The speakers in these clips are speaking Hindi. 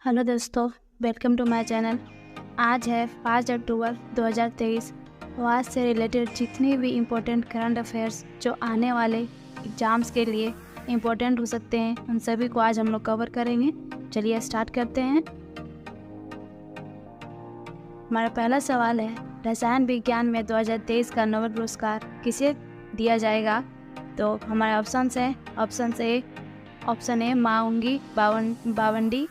हेलो दोस्तों, वेलकम टू माय चैनल। आज है 5 अक्टूबर 2023। तो आज से रिलेटेड जितने भी इम्पोर्टेंट करंट अफेयर्स जो आने वाले एग्ज़ाम्स के लिए इम्पोर्टेंट हो सकते हैं, उन सभी को आज हम लोग कवर करेंगे। चलिए स्टार्ट करते हैं। हमारा पहला सवाल है, रसायन विज्ञान में 2023 का नोबेल पुरस्कार किसे दिया जाएगा? तो हमारे ऑप्शंस हैं। Option A Moungi Bawendi,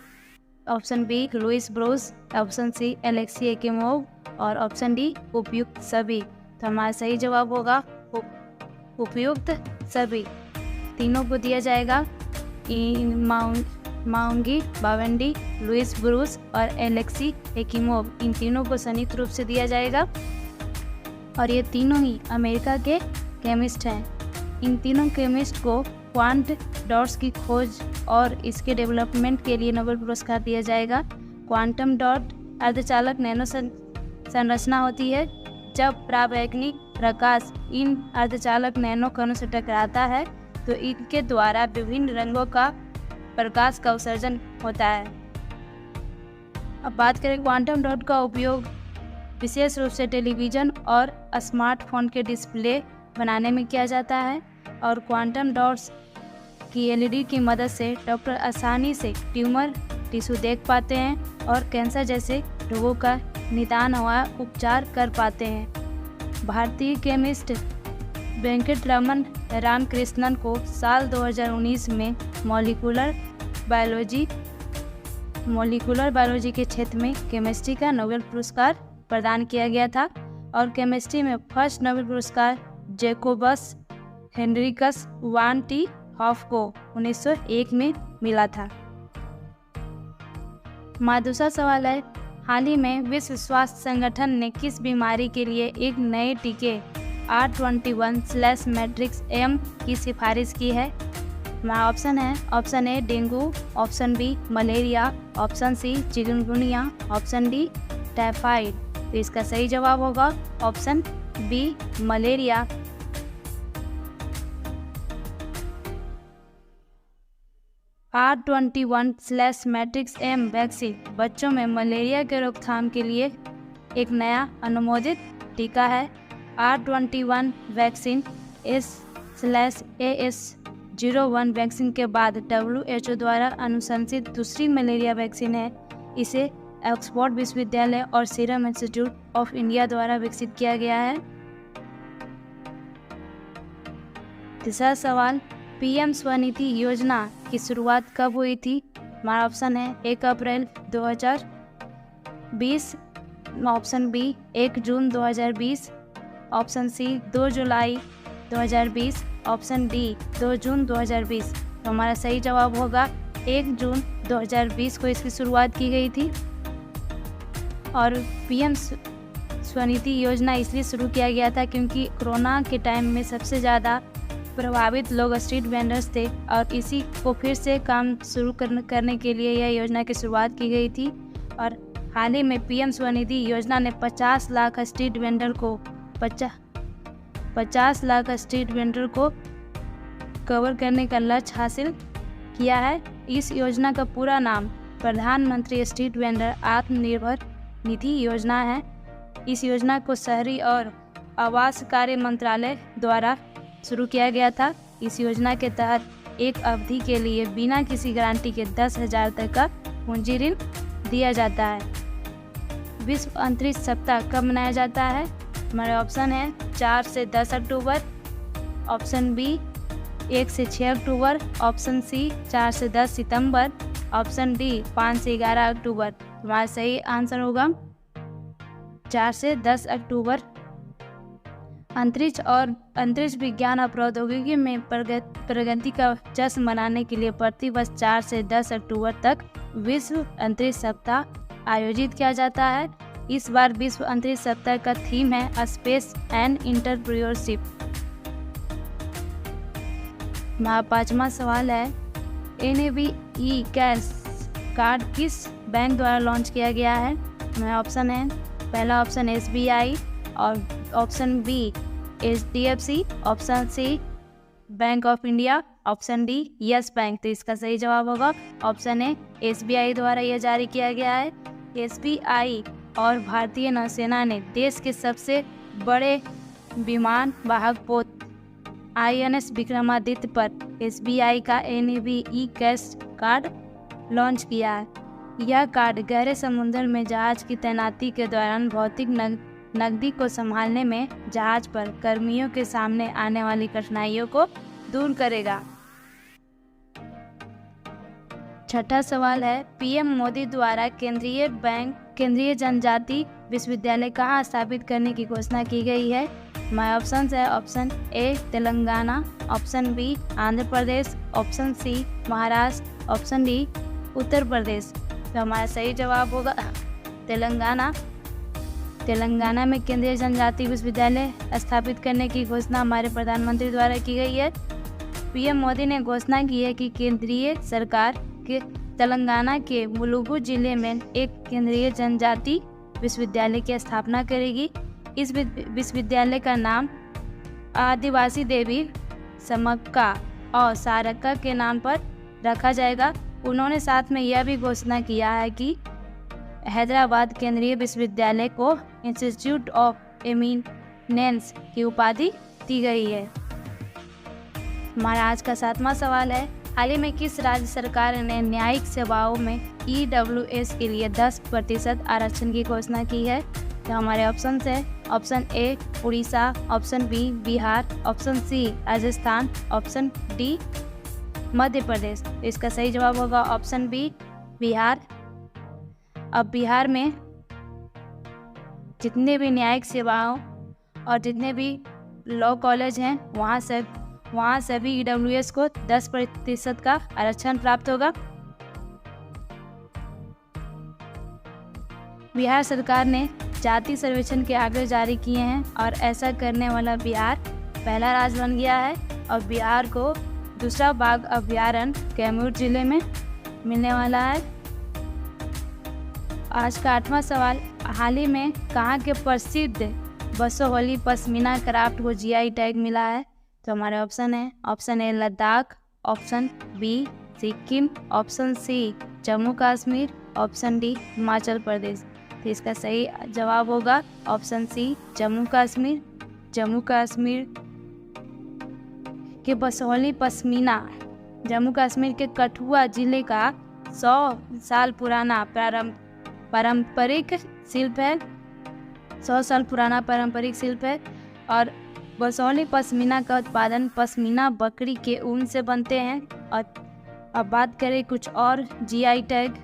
option B Louis Brus, option C Alexei Ekimov और ऑप्शन डी उपयुक्त सभी। तो हमारा सही जवाब होगा उपयुक्त सभी। तीनों को दिया जाएगा, माउंगी बावंडी, लुइस ब्रूस और एलेक्सी एकिमोव। इन तीनों को संयुक्त रूप से दिया जाएगा और ये तीनों ही अमेरिका के केमिस्ट हैं। इन तीनों केमिस्ट को क्वांट डॉट्स की खोज और इसके डेवलपमेंट के लिए नोबेल पुरस्कार दिया जाएगा। क्वांटम डॉट अर्धचालक नैनो संरचना होती है। जब परावैज्ञानिक प्रकाश इन अर्धचालक नैनो कणों से टकराता है तो इनके द्वारा विभिन्न रंगों का प्रकाश का उत्सर्जन होता है। अब बात करें, क्वांटम डॉट का उपयोग विशेष रूप से टेलीविज़न और स्मार्टफोन के डिस्प्ले बनाने में किया जाता है और क्वांटम डॉट्स की एलईडी की मदद से डॉक्टर आसानी से ट्यूमर टिश्यू देख पाते हैं और कैंसर जैसे रोगों का निदान व उपचार कर पाते हैं। भारतीय केमिस्ट वेंकटरमन रामकृष्णन को साल 2019 में मॉलिक्यूलर बायोलॉजी के क्षेत्र में केमिस्ट्री का नोबेल पुरस्कार प्रदान किया गया था और केमिस्ट्री में फर्स्ट नोबेल पुरस्कार जैकोबस हेनरिकस वान टी हॉफ को 1901 में मिला था। हमारा दूसरा सवाल है, हाल ही में विश्व स्वास्थ्य संगठन ने किस बीमारी के लिए एक नए टीके R21/मैट्रिक्स-M की सिफारिश की है? हमारा ऑप्शन है, option A dengue, option B malaria, option C chikungunya, option D typhoid. तो इसका सही जवाब होगा ऑप्शन बी मलेरिया। R21/मैट्रिक्स-M वैक्सीन बच्चों में मलेरिया के रोकथाम के लिए एक नया अनुमोदित टीका है। R21 वैक्सीन S/AS01 वैक्सीन के बाद WHO द्वारा अनुशंसित दूसरी मलेरिया वैक्सीन है। इसे ऑक्सफोर्ड विश्वविद्यालय और सीरम इंस्टीट्यूट ऑफ इंडिया द्वारा विकसित किया गया है। तीसरा सवाल, PM स्वनिधि योजना की शुरुआत कब हुई थी? हमारा ऑप्शन है 1 अप्रैल 2020, ऑप्शन बी 1 जून 2020, ऑप्शन सी 2 जुलाई 2020, ऑप्शन डी 2 जून 2020। तो हमारा सही जवाब होगा 1 जून 2020 को इसकी शुरुआत की गई थी और PM स्वनिधि योजना इसलिए शुरू किया गया था क्योंकि कोरोना के टाइम में सबसे ज़्यादा प्रभावित लोग स्ट्रीट वेंडर्स थे और इसी को फिर से काम शुरू करने के लिए यह योजना की शुरुआत की गई थी। और हाल ही में PM स्वनिधि योजना ने 50 लाख स्ट्रीट वेंडर को कवर करने का लक्ष्य हासिल किया है। इस योजना का पूरा नाम प्रधानमंत्री स्ट्रीट वेंडर आत्मनिर्भर निधि योजना है। इस योजना को शहरी और आवास कार्य मंत्रालय द्वारा शुरू किया गया था। इस योजना के तहत एक अवधि के लिए बिना किसी गारंटी के 10,000 तक का पूंजी ऋण दिया जाता है। विश्व अंतरिक्ष सप्ताह कब मनाया जाता है? हमारे ऑप्शन है 4 से 10 अक्टूबर, ऑप्शन बी 1 से 6 अक्टूबर, ऑप्शन सी 4 से 10 सितंबर, ऑप्शन डी 5 से 11 अक्टूबर। हमारा सही आंसर होगा 4 से 10 अक्टूबर। अंतरिक्ष विज्ञान और प्रौद्योगिकी में प्रगति का जश्न मनाने के लिए प्रतिवर्ष 4 से 10 अक्टूबर तक विश्व अंतरिक्ष सप्ताह आयोजित किया जाता है। इस बार विश्व अंतरिक्ष सप्ताह का थीम है स्पेस एंड एंटरप्रेन्योरशिप। हमारा पांचवा सवाल है, NABE कैश कार्ड किस बैंक द्वारा लॉन्च किया गया है? मेरा ऑप्शन है, पहला ऑप्शन SBI और option B HDFC, option C bank of India, option D Yes Bank. तो इसका सही जवाब होगा ऑप्शन ए SBI द्वारा यह जारी किया गया है। SBI और भारतीय नौसेना ने देश के सबसे बड़े विमान वाहक पोत INS विक्रमादित्य पर SBI का NAV कैश कार्ड लॉन्च किया है। यह कार्ड गहरे समुद्र में जहाज की तैनाती के दौरान भौतिक नकदी को संभालने में जहाज पर कर्मियों के सामने आने वाली कठिनाइयों को दूर करेगा। छठा सवाल है, PM मोदी द्वारा केंद्रीय जनजाति विश्वविद्यालय कहाँ स्थापित करने की घोषणा की गई है? हमारे ऑप्शन है option A Telangana, option B Andhra Pradesh, option C Maharashtra, option D Uttar Pradesh. तो हमारा सही जवाब होगा तेलंगाना। तेलंगाना में केंद्रीय जनजाति विश्वविद्यालय स्थापित करने की घोषणा हमारे प्रधानमंत्री द्वारा की गई है। PM मोदी ने घोषणा की है कि केंद्रीय सरकार के तेलंगाना के मुलुगु जिले में एक केंद्रीय जनजाति विश्वविद्यालय की स्थापना करेगी। इस विश्वविद्यालय का नाम आदिवासी देवी समक्का और सारक्का के नाम पर रखा जाएगा। उन्होंने साथ में यह भी घोषणा किया है कि हैदराबाद केंद्रीय विश्वविद्यालय को इंस्टीट्यूट ऑफ एमिनेंस की उपाधि दी गई है। हमारा आज का 7वां सवाल है, हाल ही में किस राज्य सरकार ने न्यायिक सेवाओं में EWS के लिए 10% आरक्षण की घोषणा की है? तो हमारे ऑप्शन है option A Orissa, option B Bihar, option C Rajasthan, option D Madhya Pradesh. तो इसका सही जवाब होगा ऑप्शन B बिहार। अब बिहार में जितने भी न्यायिक सेवाओं और जितने भी लॉ कॉलेज हैं वहाँ सभी EWS को 10% का आरक्षण प्राप्त होगा। बिहार सरकार ने जाति सर्वेक्षण के आंकड़े जारी किए हैं और ऐसा करने वाला बिहार पहला राज्य बन गया है और बिहार को दूसरा बाघ अभयारण्य कैमूर जिले में मिलने वाला है। आज का 8वां सवाल, हाल ही में कहाँ के प्रसिद्ध बसोहली पश्मीना क्राफ्ट को GI टैग मिला है? तो हमारे ऑप्शन है option A Ladakh, option B Sikkim, option C Jammu Kashmir, option D Himachal Pradesh. तो इसका सही जवाब होगा ऑप्शन C जम्मू कश्मीर। जम्मू कश्मीर के बसोहली पश्मीना जम्मू कश्मीर के कठुआ जिले का 100 साल पुराना पारंपरिक शिल्प है। 100 साल पुराना पारंपरिक शिल्प है और बसोहली पश्मीना का उत्पादन पश्मीना बकरी के ऊन से बनते हैं। और अब बात करें कुछ और GI टैग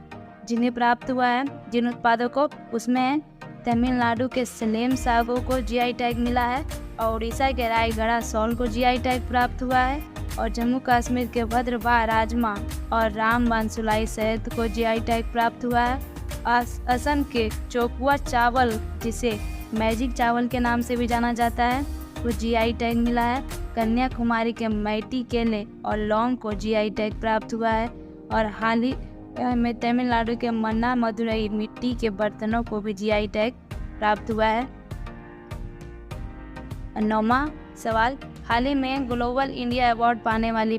जिन्हें प्राप्त हुआ है जिन उत्पादों को, उसमें तमिलनाडु के सलेम सागो को GI टैग मिला है और उड़ीसा के रायगढ़ सॉल को GI टैग प्राप्त हुआ है और जम्मू कश्मीर के भद्रवाह राजमा और रामबान सुलाई शहद को GI टैग प्राप्त हुआ है। असम के चोकुआ चावल जिसे मैजिक चावल के नाम से भी जाना जाता है वो GI टैग मिला है। कन्याकुमारी के मैटी केले और लौंग को GI टैग प्राप्त हुआ है और हाल ही में तमिलनाडु के मन्ना मदुरई मिट्टी के बर्तनों को भी GI टैग प्राप्त हुआ है। 9वां सवाल, हाल ही में ग्लोबल इंडिया अवार्ड पाने वाली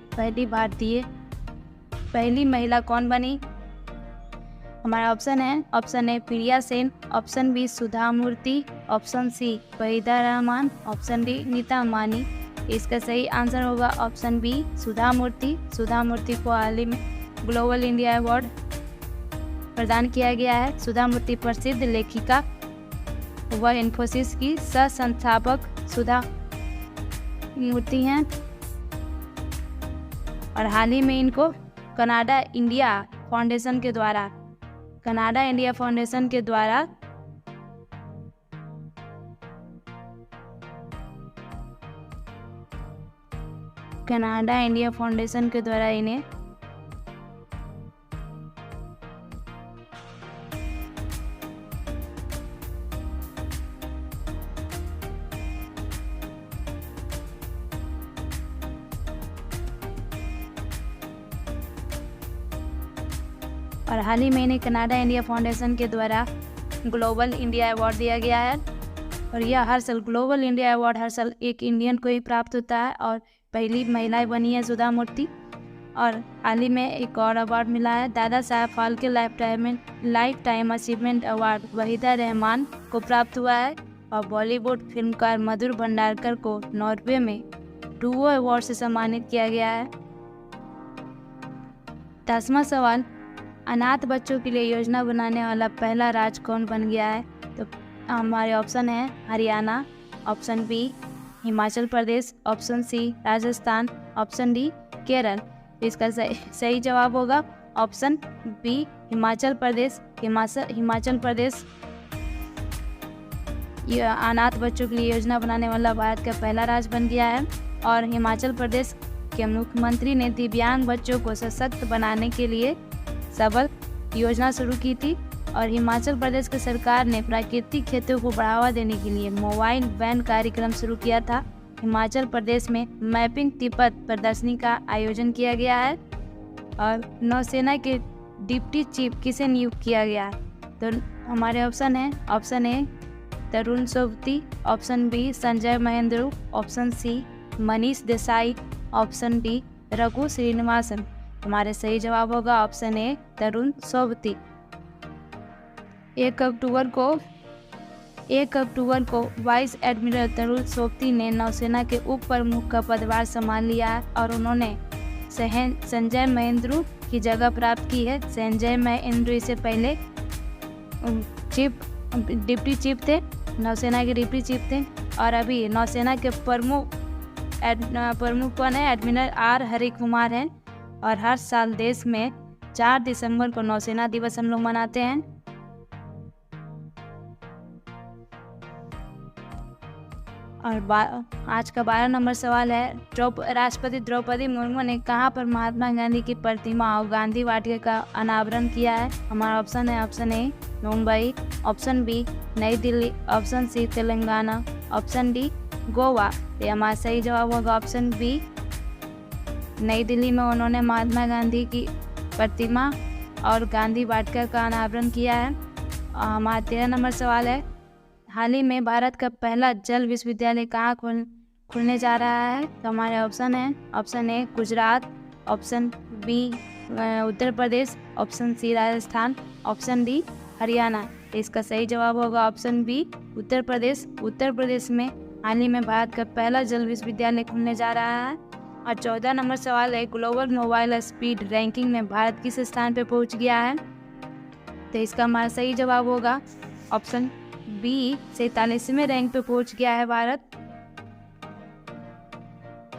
पहली महिला कौन बनी? हमारा ऑप्शन है option A Priya Sen, option B Sudha Murthy, option C Waheeda Rehman, option D Nita Ambani. इसका सही आंसर होगा ऑप्शन B सुधा मूर्ति। सुधा मूर्ति को हाल ही में ग्लोबल इंडिया अवार्ड प्रदान किया गया है। सुधा मूर्ति प्रसिद्ध लेखिका व इन्फोसिस की सह संस्थापक सुधा मूर्ति हैं और हाल ही में इनको कनाडा इंडिया फाउंडेशन के द्वारा कनाडा इंडिया फाउंडेशन के द्वारा इन्हें और हाल ही में इन्हें कनाडा इंडिया फाउंडेशन के द्वारा ग्लोबल इंडिया अवार्ड दिया गया है और यह हर साल ग्लोबल इंडिया अवार्ड हर साल एक इंडियन को ही प्राप्त होता है और पहली महिला बनी है सुधा मूर्ति। और हाल ही में एक और अवार्ड मिला है, Dada Saheb Phalke life time achievement award Waheeda Rehman को प्राप्त हुआ है। और बॉलीवुड फिल्मकार मधुर भंडारकर को नॉर्वे में डुओ अवार्ड से सम्मानित किया गया है। 10वां सवाल, अनाथ बच्चों के लिए योजना बनाने वाला पहला राज्य कौन बन गया है? तो हमारे ऑप्शन है Haryana, option B Himachal Pradesh, option C Rajasthan, option D Kerala. इसका सही जवाब होगा ऑप्शन बी हिमाचल प्रदेश। हिमाचल प्रदेश अनाथ बच्चों के लिए योजना बनाने वाला भारत का पहला राज्य बन गया है। और हिमाचल प्रदेश के मुख्यमंत्री ने दिव्यांग बच्चों को सशक्त बनाने के लिए सबल योजना शुरू की थी। और हिमाचल प्रदेश की सरकार ने प्राकृतिक खेतों को बढ़ावा देने के लिए मोबाइल वैन कार्यक्रम शुरू किया था। हिमाचल प्रदेश में मैपिंग तिब्बत प्रदर्शनी का आयोजन किया गया है। और नौसेना के डिप्टी चीफ किसे नियुक्त किया गया है? तो हमारे ऑप्शन है, option A Tarun Sobti, option B Sanjay Mahendra, option C Manish Desai, option D Raghu Srinivasan. हमारे सही जवाब होगा ऑप्शन ए तरुण सोबती। 1 अक्टूबर को वाइस एडमिरल तरुण सोबती ने नौसेना के उप प्रमुख का पदभार संभाल लिया है और उन्होंने संजय महेंद्र की जगह प्राप्त की है। संजय महेंद्र इससे पहले डिप्टी चीफ थे, नौसेना के डिप्टी चीफ थे। और अभी नौसेना के प्रमुख कौन है? एडमिरल आर हरि कुमार हैं। और हर साल देश में 4 दिसंबर को नौसेना दिवस हम लोग मनाते हैं। और आज का 12 नंबर सवाल है, राष्ट्रपति द्रौपदी मुर्मू ने कहाँ पर महात्मा गांधी की प्रतिमा और गांधी वाटिका का अनावरण किया है? हमारा ऑप्शन है, option A Mumbai, option B New Delhi, option C Telangana, option D Goa. ये हमारा सही जवाब होगा ऑप्शन बी नई दिल्ली में उन्होंने महात्मा गांधी की प्रतिमा और गांधी वाटिका का अनावरण किया है। हमारा 13 नंबर सवाल है, हाल ही में भारत का पहला जल विश्वविद्यालय कहाँ खुलने जा रहा है? तो हमारे ऑप्शन है, option A Gujarat, option B Uttar Pradesh, option C Rajasthan, option D Haryana. इसका सही जवाब होगा ऑप्शन बी उत्तर प्रदेश। उत्तर प्रदेश में हाल ही में भारत का पहला जल विश्वविद्यालय खुलने जा रहा है। और 14 नंबर सवाल है, ग्लोबल मोबाइल स्पीड रैंकिंग में भारत किस स्थान पर पहुंच गया है? तो इसका हमारा सही जवाब होगा ऑप्शन बी 47वें रैंक पे पहुंच गया है भारत।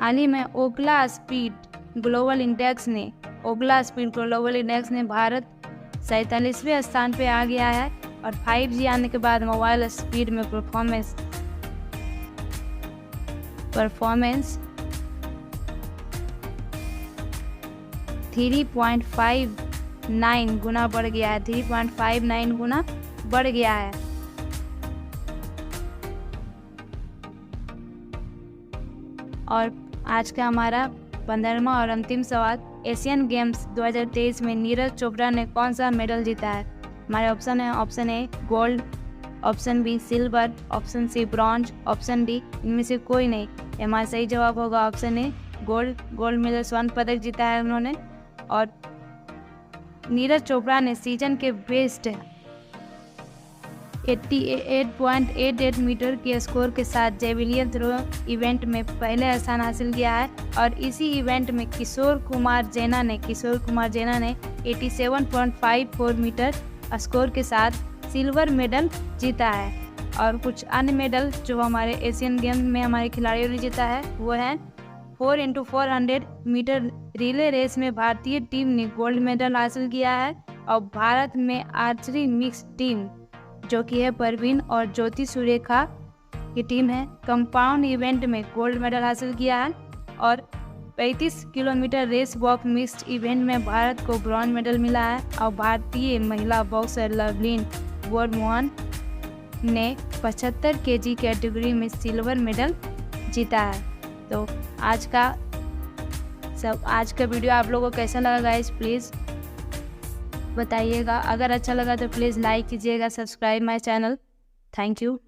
हाल ही में ओकला स्पीड ग्लोबल इंडेक्स ने भारत 47वें स्थान पे आ गया है। और 5G आने के बाद मोबाइल स्पीड में परफॉर्मेंस 3.59 गुना बढ़ गया है। 3.59 गुना बढ़ गया है। और आज का हमारा 15वां और अंतिम सवाल, एशियन गेम्स 2023 में नीरज चोपड़ा ने कौन सा मेडल जीता है? हमारे ऑप्शन है, option A gold, option B silver, option C bronze, option D इनमें से कोई नहीं। हमारा सही जवाब होगा ऑप्शन ए गोल्ड मेडल, स्वर्ण पदक जीता है उन्होंने। और नीरज चोपड़ा ने सीजन के बेस्ट 88.88 मीटर के स्कोर के साथ जेवलिन थ्रो इवेंट में पहले स्थान हासिल किया है। और इसी इवेंट में किशोर कुमार जैना ने 87.54 मीटर स्कोर के साथ सिल्वर मेडल जीता है। और कुछ अन्य मेडल जो हमारे एशियन गेम में हमारे खिलाड़ियों ने जीता है वो है 4x400 मीटर रिले रेस में भारतीय टीम ने गोल्ड मेडल हासिल किया है। और भारत में आर्चरी मिक्स टीम जो कि है परवीन और ज्योति सुरेखा की टीम है, कंपाउंड इवेंट में गोल्ड मेडल हासिल किया है। और 35 kilometre race walk mixed event में भारत को ब्रॉन्ज मेडल मिला है। और भारतीय महिला बॉक्सर लवलीन बोरगोहान ने 75 केजी कैटेगरी में सिल्वर मेडल जीता है। तो आज का वीडियो आप लोगों को कैसा लगा गाइस, प्लीज़ बताइएगा। अगर अच्छा लगा तो प्लीज़ लाइक कीजिएगा, subscribe my channel. Thank you.